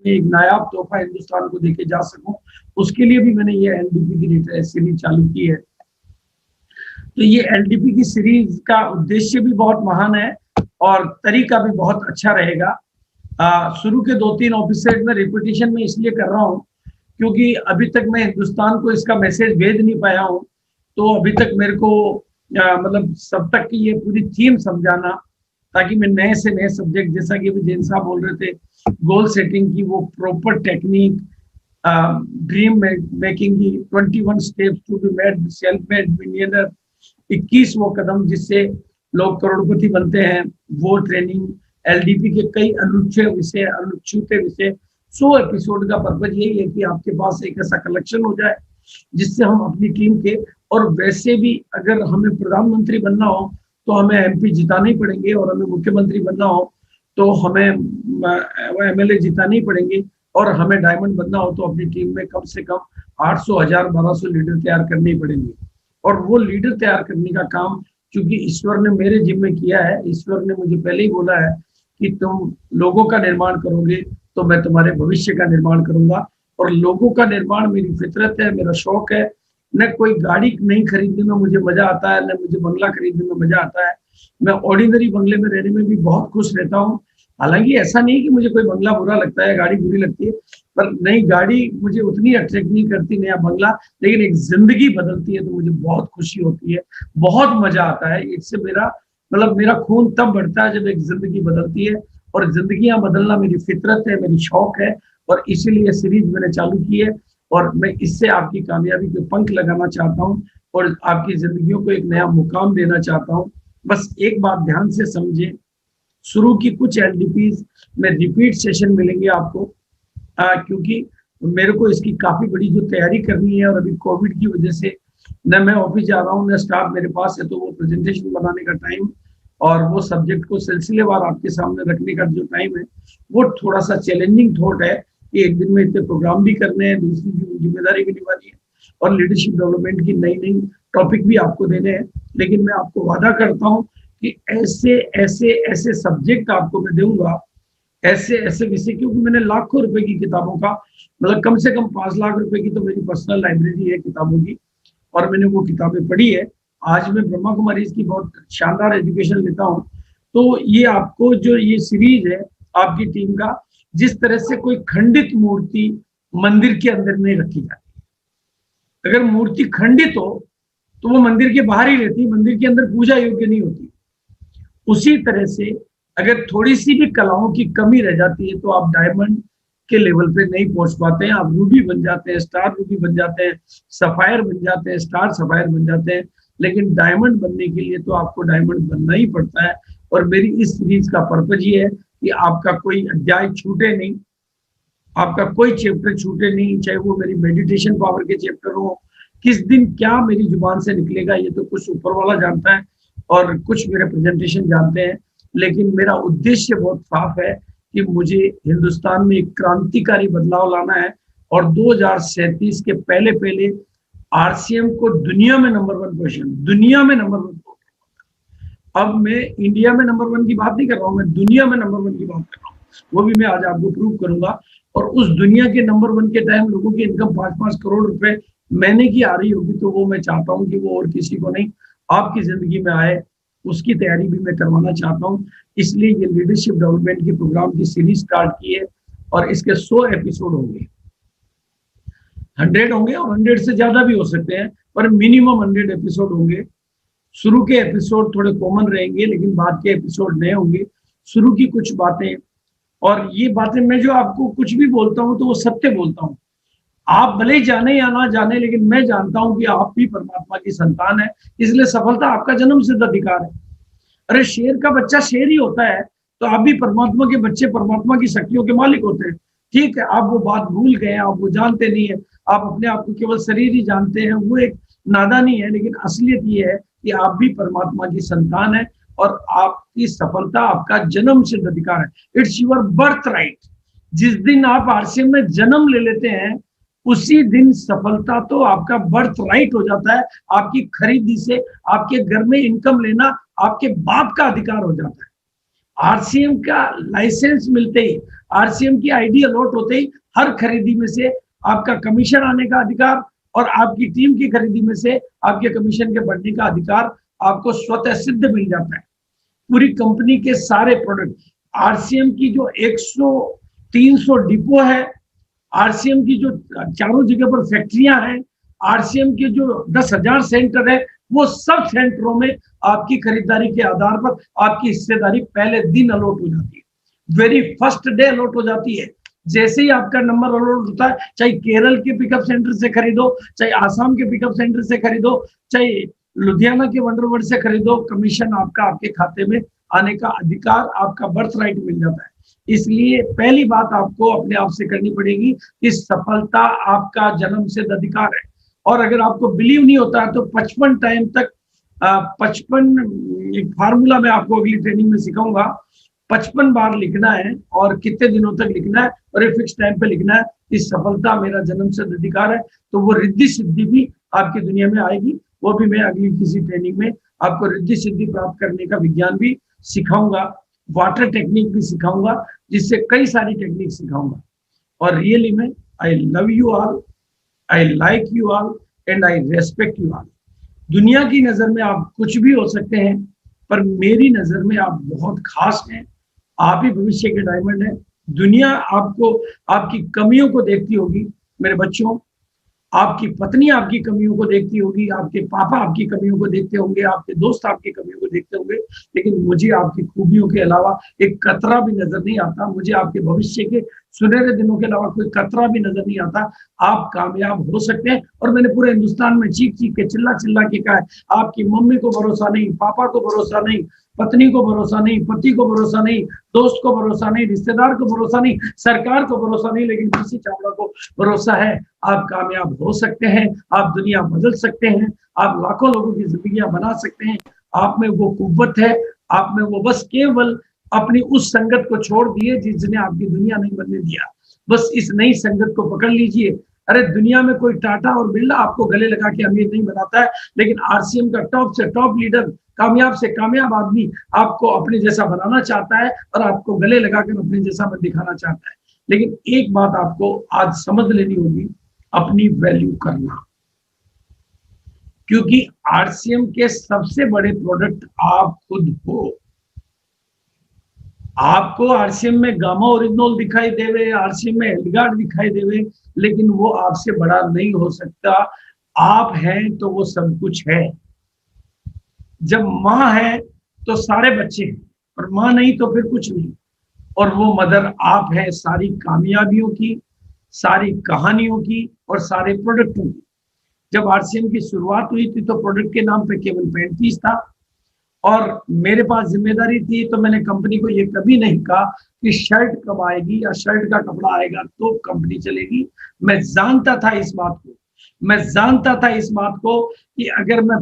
अपने एक नायाब तोहफा हिंदुस्तान को देके जा सकूं, उसके लिए भी मैंने ये एलडीपी की सीरीज चालू की है। तो ये एलडीपी की सीरीज का उद्देश्य भी बहुत महान है और तरीका भी बहुत अच्छा रहेगा। शुरू के 2-3 एपिसोड में रिपीटिशन में इसलिए कर रहा हूँ क्योंकि अभी तक मैं हिंदुस्तान को इसका मैसेज भेज नहीं पाया हूँ। तो अभी तक मेरे को मतलब सब तक की ये पूरी थीम समझाना, ताकि मैं नए से नए सब्जेक्ट, जैसा कि अभी जैन साहब बोल रहे थे, गोल सेटिंग की वो प्रॉपर टेक्निक, ड्रीम मेकिंग की 21 steps to be made self made millionaire, 21 वो कदम जिससे लोग करोड़पति बनते हैं, वो ट्रेनिंग, एलडीपी के कई अनुच्छूते विषय। 100 एपिसोड का पर्पज यही है कि आपके पास एक ऐसा कलेक्शन हो जाए जिससे हम अपनी टीम के, और वैसे भी अगर हमें प्रधानमंत्री बनना हो तो हमें एमपी जिताने ही पड़ेंगे, और हमें मुख्यमंत्री बनना हो तो हमें एमएलए जिताने ही पड़ेंगे, और हमें डायमंड बनना हो तो अपनी टीम में कम से कम 800, 1000, 1200 लीडर तैयार करने ही पड़ेंगे। और वो लीडर तैयार करने का काम क्योंकि ईश्वर ने मेरे जिम्मे किया है, ईश्वर ने मुझे पहले ही बोला है कि तुम लोगों का निर्माण करोगे तो मैं तुम्हारे भविष्य का निर्माण करूंगा। और लोगों का निर्माण मेरी फितरत है, मेरा शौक है। न कोई गाड़ी नहीं खरीदने में मुझे मजा आता है, न मुझे बंगला खरीदने में मजा आता है। मैं ऑर्डिनरी बंगले में रहने में भी बहुत खुश रहता हूँ। हालांकि ऐसा नहीं कि मुझे कोई बंगला बुरा लगता है, गाड़ी बुरी लगती है, पर नई गाड़ी मुझे उतनी अट्रैक्ट नहीं करती, नया बंगला, लेकिन एक जिंदगी बदलती है तो मुझे बहुत खुशी होती है, बहुत मजा आता है। इससे मेरा खून तब बढ़ता है जब एक जिंदगी बदलती है, और जिंदगियां बदलना मेरी फितरत है, मेरी शौक है, और इसीलिए सीरीज मैंने चालू की है। और मैं इससे आपकी कामयाबी के पंख लगाना चाहता हूँ और आपकी जिंदगियों को एक नया मुकाम देना चाहता हूँ। बस एक बात ध्यान से समझे, शुरू की कुछ एलडीपीज में रिपीट सेशन मिलेंगे आपको, क्योंकि मेरे को इसकी काफी बड़ी जो तैयारी करनी है, और अभी कोविड की वजह से न मैं ऑफिस जा रहा हूँ न स्टाफ मेरे पास है, तो वो प्रेजेंटेशन बनाने का टाइम और वो सब्जेक्ट को सिलसिलेवार आपके सामने रखने का जो टाइम है वो थोड़ा सा चैलेंजिंग थॉट है कि एक दिन में इतने प्रोग्राम भी करने हैं, दूसरी जिम्मेदारी भी निभानी है, और लीडरशिप डेवलपमेंट की नई नई टॉपिक भी आपको देने हैं। लेकिन मैं आपको वादा करता हूँ कि ऐसे ऐसे ऐसे सब्जेक्ट आपको मैं दूंगा, ऐसे ऐसे विषय, क्योंकि मैंने लाखों रुपए की किताबों का, मतलब कम से कम 5 लाख रुपए की तो मेरी पर्सनल लाइब्रेरी है किताबों की, और मैंने वो किताबें पढ़ी है। आज मैं ब्रह्मा कुमारी की बहुत शानदार एजुकेशन लेता हूँ। तो ये आपको जो ये सीरीज है आपकी टीम का, जिस तरह से कोई खंडित मूर्ति मंदिर के अंदर नहीं रखी जाती, अगर मूर्ति खंडित हो तो वो मंदिर के बाहर ही रहती, मंदिर के अंदर पूजा योग्य नहीं होती। उसी तरह से अगर थोड़ी सी भी कलाओं की कमी रह जाती है तो आप डायमंड के लेवल पे नहीं पहुंच पाते हैं। आप रूबी बन जाते हैं, स्टार रूबी बन जाते हैं, सफायर बन जाते हैं, स्टार सफायर बन जाते हैं, लेकिन डायमंड बनने के लिए तो आपको डायमंड बनना ही पड़ता है। और मेरी इस सीरीज का पर्पज ये है कि आपका कोई अध्याय छूटे नहीं, आपका कोई चैप्टर छूटे नहीं, चाहे वो मेरी मेडिटेशन पावर के चैप्टर हो, किस दिन क्या मेरी जुबान से निकलेगा ये तो कुछ ऊपर वाला जानता है और कुछ मेरे प्रेजेंटेशन जानते हैं। लेकिन मेरा उद्देश्य बहुत साफ है कि मुझे हिंदुस्तान में एक क्रांतिकारी बदलाव लाना है, और 2037 के पहले पहले आरसीएम को दुनिया में नंबर 1 पोजीशन, दुनिया में नंबर 1। अब मैं इंडिया में नंबर 1 की बात नहीं कर रहा हूँ, मैं दुनिया में नंबर 1 की बात कर रहा हूँ। वो भी मैं आज आपको प्रूव करूंगा। और उस दुनिया के नंबर 1 के टाइम लोगों की इनकम 5-5 करोड़ रुपए महीने की आ रही होगी, तो वो मैं चाहता हूँ कि वो और किसी को नहीं, आपकी जिंदगी में आए, उसकी तैयारी भी मैं करवाना चाहता हूँ। इसलिए ये लीडरशिप डेवलपमेंट की प्रोग्राम की सीरीज स्टार्ट की है, और इसके 100 एपिसोड होंगे, 100 होंगे और 100 से ज्यादा भी हो सकते हैं, पर मिनिमम 100 एपिसोड होंगे। शुरू के एपिसोड थोड़े कॉमन रहेंगे, लेकिन बाद के एपिसोड नए होंगे। शुरू की कुछ बातें, और ये बातें मैं जो आपको कुछ भी बोलता हूँ तो वो सत्य बोलता हूँ। आप भले ही जाने या ना जाने, लेकिन मैं जानता हूं कि आप भी परमात्मा की संतान है, इसलिए सफलता आपका जन्म सिद्ध अधिकार है। अरे शेर का बच्चा शेर ही होता है, तो आप भी परमात्मा के बच्चे परमात्मा की शक्तियों के मालिक होते हैं। ठीक है, आप वो बात भूल गए, आप वो जानते नहीं है, आप अपने आप को केवल शरीर ही जानते हैं, वो एक नादानी है। लेकिन असलियत ये है कि आप भी परमात्मा की संतान है, और आपकी सफलता आपका जन्म सिद्ध अधिकार है। It's your birth right. जिस दिन आप आरसीएम में जन्म ले लेते हैं उसी दिन सफलता तो आपका बर्थ राइट हो जाता है। आपकी खरीदी से आपके घर में इनकम लेना आपके बाप का अधिकार हो जाता है। आरसीएम का लाइसेंस मिलते ही आरसीएम की आईडी अलॉट होते ही हर खरीदी में से आपका कमीशन आने का अधिकार और आपकी टीम की खरीदी में से आपके कमीशन के बढ़ने का अधिकार आपको स्वतः सिद्ध मिल जाता है। पूरी कंपनी के सारे प्रोडक्ट, आरसीएम की जो 100-300 डिपो है, आरसीएम की जो चारों जगह पर फैक्ट्रियां हैं, आरसीएम के जो 10,000 सेंटर है, वो सब सेंटरों में आपकी खरीदारी के आधार पर आपकी हिस्सेदारी पहले दिन अलॉट हो जाती है, वेरी फर्स्ट डे अलॉट हो जाती है। जैसे ही आपका नंबर अलॉट होता है, चाहे केरल के पिकअप सेंटर से खरीदो, चाहे आसाम के पिकअप सेंटर से खरीदो, चाहे लुधियाना के वंडरवर्ल्ड से खरीदो, कमीशन आपका आपके खाते में आने का अधिकार, आपका बर्थ राइट मिल जाता है। इसलिए पहली बात आपको अपने आप से करनी पड़ेगी कि सफलता आपका जन्म सिद्ध अधिकार है। और अगर आपको बिलीव नहीं होता है तो 55 टाइम तक 55 एक फार्मूला मैं आपको अगली ट्रेनिंग में सिखाऊंगा, 55 बार लिखना है और कितने दिनों तक लिखना है और एक फिक्स टाइम पे लिखना है कि सफलता मेरा जन्म सिद्ध अधिकार है। तो वो रिद्धि सिद्धि भी आपकी दुनिया में आएगी, वो भी मैं अगली किसी ट्रेनिंग में आपको रिद्धि सिद्धि प्राप्त करने का विज्ञान भी सिखाऊंगा, वाटर टेक्निक भी सिखाऊंगा, जिससे कई सारी टेक्निक सिखाऊंगा। और रियली में I love you all, I like you all and I respect you all. दुनिया की नजर में आप कुछ भी हो सकते हैं, पर मेरी नजर में आप बहुत खास हैं। आप ही भविष्य के डायमंड हैं। दुनिया आपको आपकी कमियों को देखती होगी मेरे बच्चों, आपकी पत्नी आपकी कमियों को देखती होगी, आपके पापा आपकी कमियों को देखते होंगे, आपके दोस्त आपकी कमियों को देखते होंगे, लेकिन मुझे आपकी खूबियों के अलावा एक कतरा भी नजर नहीं आता। मुझे आपके भविष्य के सुनहरे दिनों के अलावा कोई कतरा भी नजर नहीं आता। आप कामयाब हो सकते हैं। और मैंने पूरे हिंदुस्तान में चीख चीख के चिल्ला चिल्ला के कहा है, आपकी मम्मी को भरोसा नहीं, पापा को भरोसा नहीं, पत्नी को भरोसा नहीं, पति को भरोसा नहीं, दोस्त को भरोसा नहीं, रिश्तेदार को भरोसा नहीं, सरकार को भरोसा नहीं, लेकिन किसी चावड़ा को भरोसा है। आप कामयाब हो सकते हैं, आप दुनिया बदल सकते हैं, आप लाखों लोगों की जिंदगियां बना सकते हैं। आप में वो कुव्वत है, आप में वो, बस केवल अपनी उस संगत को छोड़ दिए जिसने आपकी दुनिया नहीं बनने दिया। बस इस नई संगत को पकड़ लीजिए। अरे दुनिया में कोई टाटा और बिरला आपको गले लगा के अमीर नहीं बनाता है, लेकिन आरसीएम का टॉप से टॉप लीडर, कामयाब से कामयाब आदमी आपको अपने जैसा बनाना चाहता है और आपको गले लगाकर अपने जैसा दिखाना चाहता है। लेकिन एक बात आपको आज समझ लेनी होगी, अपनी वैल्यू करना। क्योंकि आरसीएम के सबसे बड़े प्रोडक्ट आप खुद हो। आपको आरसीएम में गामा ओरिजिनल दिखाई देवे, आरसीएम में एडगार्ड दिखाई देवे, लेकिन वो आपसे बड़ा नहीं हो सकता। आप हैं तो वो सब कुछ है। जब माँ है तो सारे बच्चे हैं, और माँ नहीं तो फिर कुछ नहीं। और वो मदर आप है, सारी कामयाबियों की, सारी कहानियों की और सारे प्रोडक्टों की। जब आरसीएम की शुरुआत हुई थी तो प्रोडक्ट के नाम पे केवल 35 था और मेरे पास जिम्मेदारी थी, तो मैंने कंपनी को ये कभी नहीं कहा कि शर्ट कब आएगी या शर्ट का कपड़ा आएगा तो कंपनी चलेगी। मैं जानता था इस बात को, मैं जानता था इस बात को कि अगर मैं